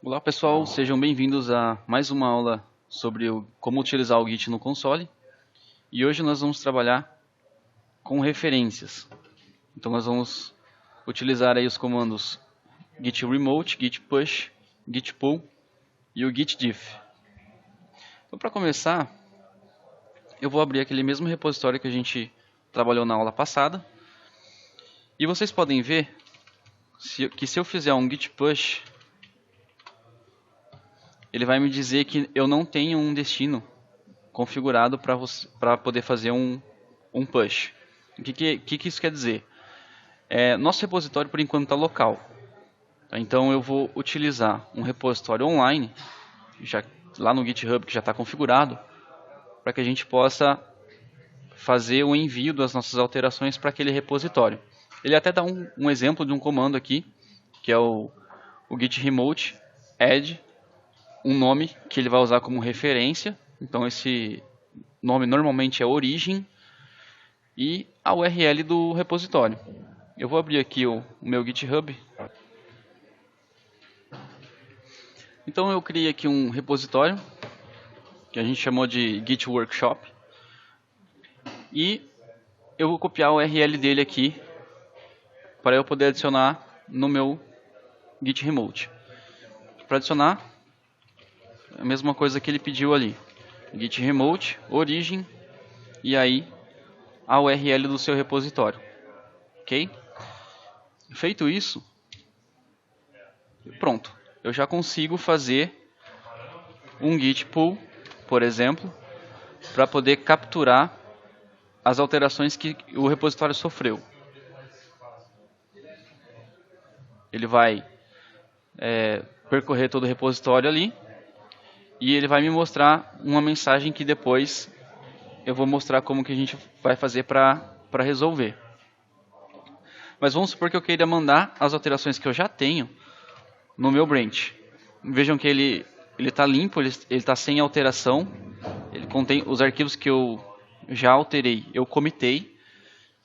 Olá pessoal, sejam bem-vindos a mais uma aula sobre como utilizar o Git no console. E hoje nós vamos trabalhar com referências. Então nós vamos utilizar aí os comandos git remote, git push, git pull e o git diff. Então para começar, eu vou abrir aquele mesmo repositório que a gente trabalhou na aula passada. E vocês podem ver que se eu fizer um git push, ele vai me dizer que eu não tenho um destino configurado para poder fazer um push. O que isso quer dizer? Nosso repositório por enquanto está local. Tá? Então eu vou utilizar um repositório online, lá no GitHub que já está configurado, para que a gente possa fazer o envio das nossas alterações para aquele repositório. Ele até dá um exemplo de um comando aqui, que é o git remote add, um nome que ele vai usar como referência. Então esse nome normalmente é origem e a URL do repositório. Eu vou abrir aqui o meu GitHub. Então eu criei aqui um repositório que a gente chamou de Git Workshop e eu vou copiar a URL dele aqui para eu poder adicionar no meu Git Remote. Para adicionar, a mesma coisa que ele pediu ali. Git Remote, origem e aí a URL do seu repositório. Ok? Feito isso, pronto. Eu já consigo fazer um git pull, por exemplo, para poder capturar as alterações que o repositório sofreu. Ele vai percorrer todo o repositório ali e ele vai me mostrar uma mensagem que depois eu vou mostrar como que a gente vai fazer para resolver. Mas vamos supor que eu queira mandar as alterações que eu já tenho no meu branch. Vejam que ele está limpo, ele está sem alteração. Ele contém os arquivos que eu já alterei, eu comitei.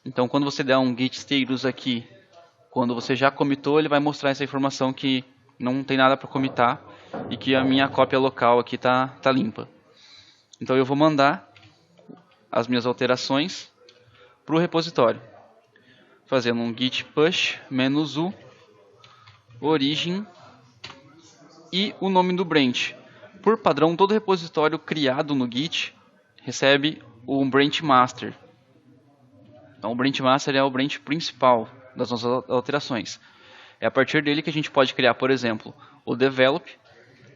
Então quando você der um git status aqui, quando você já comitou, ele vai mostrar essa informação que não tem nada para comitar e que a minha cópia local aqui tá limpa. Então eu vou mandar as minhas alterações para o repositório, fazendo um git push "-u origem e o nome do branch. Por padrão, todo repositório criado no Git recebe um branch master. Então o branch master é o branch principal das nossas alterações. É a partir dele que a gente pode criar, por exemplo, o develop,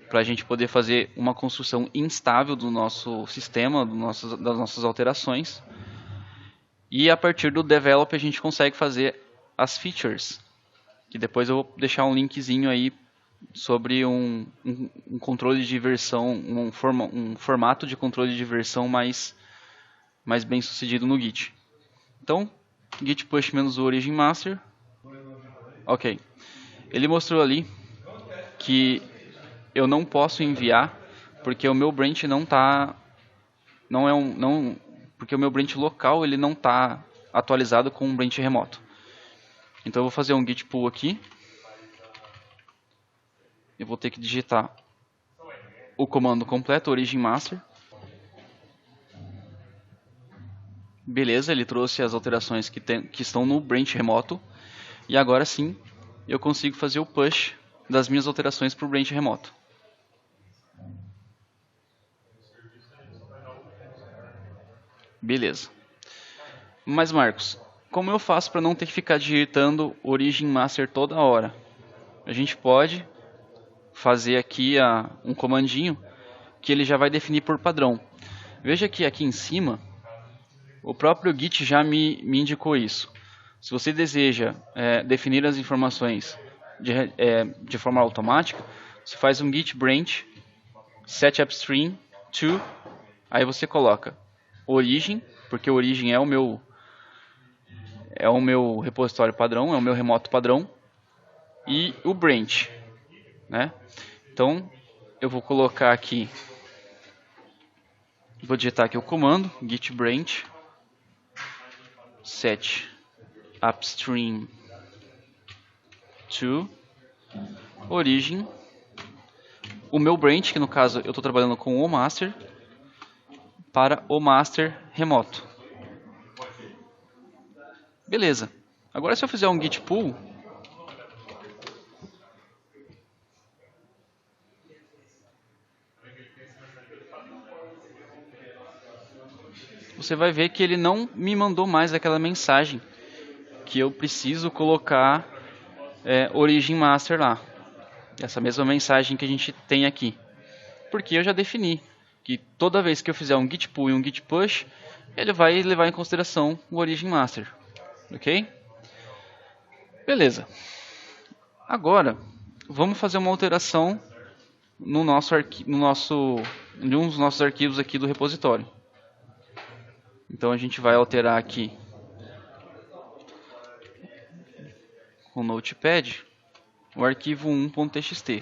para a gente poder fazer uma construção instável do nosso sistema, das nossas alterações. E a partir do develop a gente consegue fazer as features, que depois eu vou deixar um linkzinho aí sobre um controle de versão, um formato de controle de versão mais bem sucedido no Git. Então, git push -u origin master. Ok. Ele mostrou ali que eu não posso enviar porque o meu branch porque o meu branch local ele não está atualizado com um branch remoto. Então eu vou fazer um git pull aqui. Eu vou ter que digitar o comando completo, origin master. Beleza, ele trouxe as alterações que estão no branch remoto. E agora sim, eu consigo fazer o push das minhas alterações para o branch remoto. Beleza. Mas Marcos, como eu faço para não ter que ficar digitando origin master toda hora? A gente pode fazer aqui um comandinho que ele já vai definir por padrão. Veja que aqui em cima, o próprio Git já me indicou isso. Se você deseja definir as informações de forma automática, você faz um git branch set upstream to, aí você coloca origem, porque origem é o meu repositório padrão, é o meu remoto padrão, e o branch, né? Então eu vou colocar aqui, vou digitar aqui o comando git branch set upstream to origin o meu branch, que no caso eu estou trabalhando com o master, para o master remoto. Beleza. Agora se eu fizer um git pull, você vai ver que ele não me mandou mais aquela mensagem que eu preciso colocar origin master lá. Essa mesma mensagem que a gente tem aqui. Porque eu já defini que toda vez que eu fizer um git pull e um git push, ele vai levar em consideração o origin master. Ok? Beleza. Agora, vamos fazer uma alteração no nosso em um dos nossos arquivos aqui do repositório. Então a gente vai alterar aqui com o Notepad o arquivo 1.txt.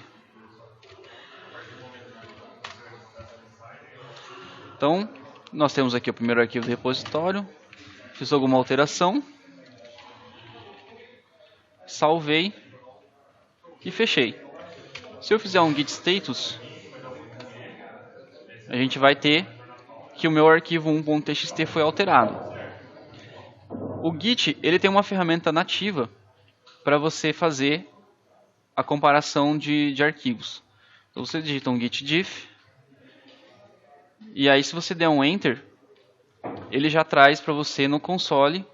Então, nós temos aqui o primeiro arquivo do repositório. Fiz alguma alteração. Salvei e fechei. Se eu fizer um git status, a gente vai ter que o meu arquivo 1.txt foi alterado. O Git ele tem uma ferramenta nativa para você fazer a comparação de arquivos. Então você digita um git diff e aí se você der um enter, ele já traz para você no console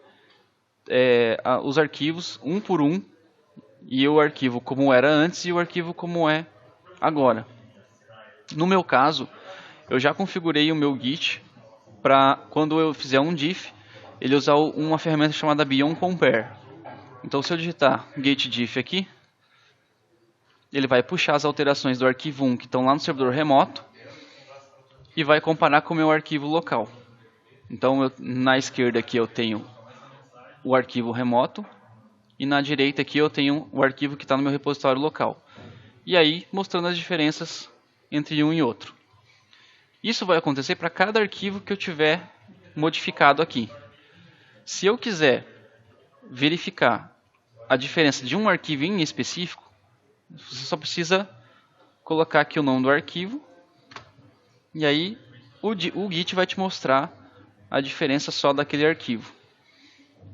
os arquivos um por um, e o arquivo como era antes e o arquivo como é agora. No meu caso, eu já configurei o meu Git para quando eu fizer um diff, ele usar uma ferramenta chamada Beyond Compare. Então se eu digitar git diff aqui, ele vai puxar as alterações do arquivo 1 que estão lá no servidor remoto e vai comparar com o meu arquivo local. Então na esquerda aqui eu tenho o arquivo remoto e na direita aqui eu tenho o arquivo que está no meu repositório local. E aí mostrando as diferenças entre um e outro. Isso vai acontecer para cada arquivo que eu tiver modificado aqui. Se eu quiser verificar a diferença de um arquivo em específico, você só precisa colocar aqui o nome do arquivo e aí o Git vai te mostrar a diferença só daquele arquivo.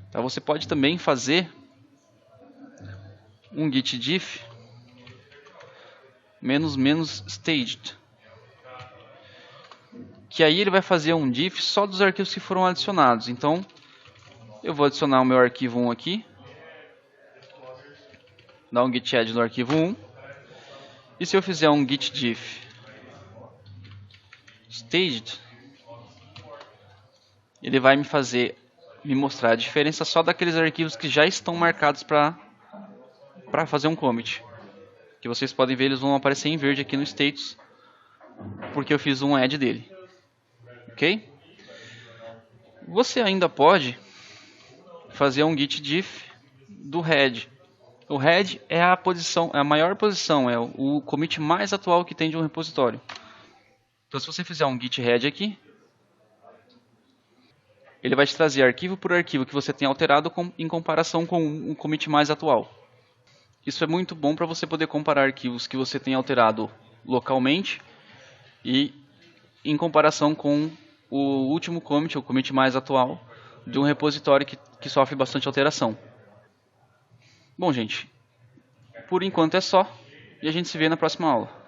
Então, você pode também fazer um git diff "-staged", que aí ele vai fazer um diff só dos arquivos que foram adicionados. Então eu vou adicionar o meu arquivo 1 aqui, dar um git add no arquivo 1, e se eu fizer um git diff "staged", ele vai me mostrar a diferença só daqueles arquivos que já estão marcados para fazer um commit. Que vocês podem ver, eles vão aparecer em verde aqui no status, porque eu fiz um add dele. Ok? Você ainda pode fazer um git diff do head. O head é a maior posição, é o commit mais atual que tem de um repositório. Então se você fizer um git head aqui, ele vai te trazer arquivo por arquivo que você tem alterado em comparação com um commit mais atual. Isso é muito bom para você poder comparar arquivos que você tem alterado localmente e em comparação com o último commit, o commit mais atual, de um repositório que sofre bastante alteração. Bom, gente, por enquanto é só e a gente se vê na próxima aula.